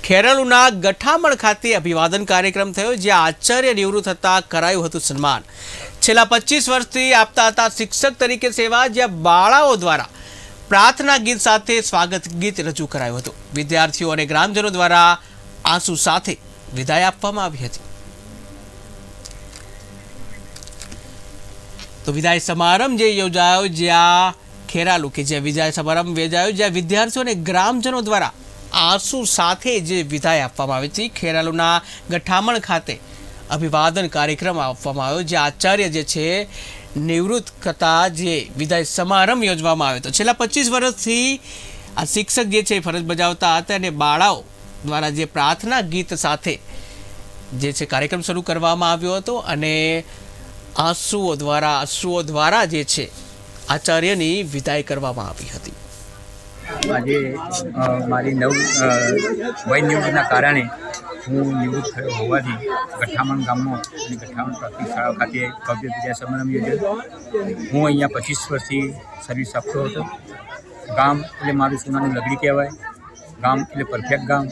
ખેરાલુના ગઠામણ ખાતે અભિવાદન કાર્યક્રમ થયો, જ્યાં આચાર્ય નિવૃત્ત થતા કરાયું હતું સન્માન। છેલ્લા 25 વર્ષથી આપતા હતા શિક્ષક તરીકે સેવા, જ્યાં બાળાઓ દ્વારા પ્રાર્થના ગીત સાથે સ્વાગત ગીત રજૂ કરાયું હતું। વિદ્યાર્થીઓ અને ગ્રામજનો દ્વારા આંસુ સાથે વિદાય આપવામાં આવી હતી। તો વિદાય સમારંભ જે યોજાયો, જ્યાં ખેરાલુ કે જે વિદાય સમારંભ યોજાયો, જ્યાં વિદ્યાર્થીઓ અને ગ્રામજનો દ્વારા આંસુ સાથે જે વિદાય આપવામાં આવી હતી। ખેરાલુના ગઠામણ ખાતે અભિવાદન કાર્યક્રમ આપવામાં આવ્યો, જે આચાર્ય જે છે નિવૃત્ત થતા જે વિદાય સમારંભ યોજવામાં આવ્યો હતો। છેલ્લા 25 વર્ષથી આ શિક્ષક જે છે ફરજ બજાવતા હતા અને બાળાઓ દ્વારા જે પ્રાર્થના ગીત સાથે જે છે કાર્યક્રમ શરૂ કરવામાં આવ્યો હતો અને આંસુઓ દ્વારા જે છે આચાર્યની વિદાય કરવામાં આવી હતી। આજે મારી વય નિવૃત્તિના કારણે હું નિવૃત્ત થયો હોવાથી ગઠામણ ગામમાં અને ગઠામણ પ્રાથમિક શાળા ખાતે ભવ્ય વિદાય સમારંભ યોજાયો। હું અહીંયા 25 વર્ષથી સર્વિસ આપતો હતો। ગામ એટલે મારું સોનાનું લગડી કહેવાય। ગામ એટલે પરફેક્ટ ગામ,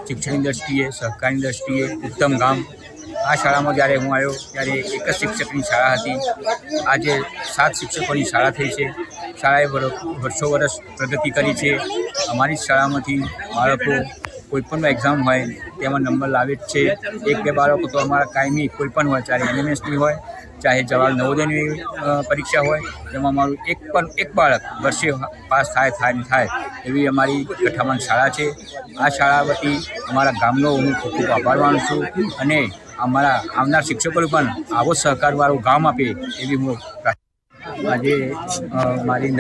શિક્ષણની દ્રષ્ટિએ, સહકારની દ્રષ્ટિએ ઉત્તમ ગામ। આ શાળામાં જ્યારે હું આવ્યો ત્યારે એક જ શિક્ષકની શાળા હતી। આજે 7 શિક્ષકોની શાળા થઈ છે। શાળાએ વર્ષો પ્રગતિ કરી છે। અમારી શાળામાંથી બાળકો કોઈપણ એક્ઝામ હોય તેમાં નંબર લાવે જ છે। 1-2 બાળકો તો અમારા કાયમી કોઈપણ હોય, ચાહે NMSની હોય, ચાહે જવાહર નવોદયની પરીક્ષા હોય, તેમાં અમારું એક બાળક વર્ષે પાસ થાય એવી અમારી ગઠામણ શાળા છે। આ શાળા વતી અમારા ગામનો હું ખૂબ ખૂબ આભાર માનું છું અને અમારા આવનાર શિક્ષકોને પણ આવો સહકારવાળું ગામ આપે એવી હું આજે મારી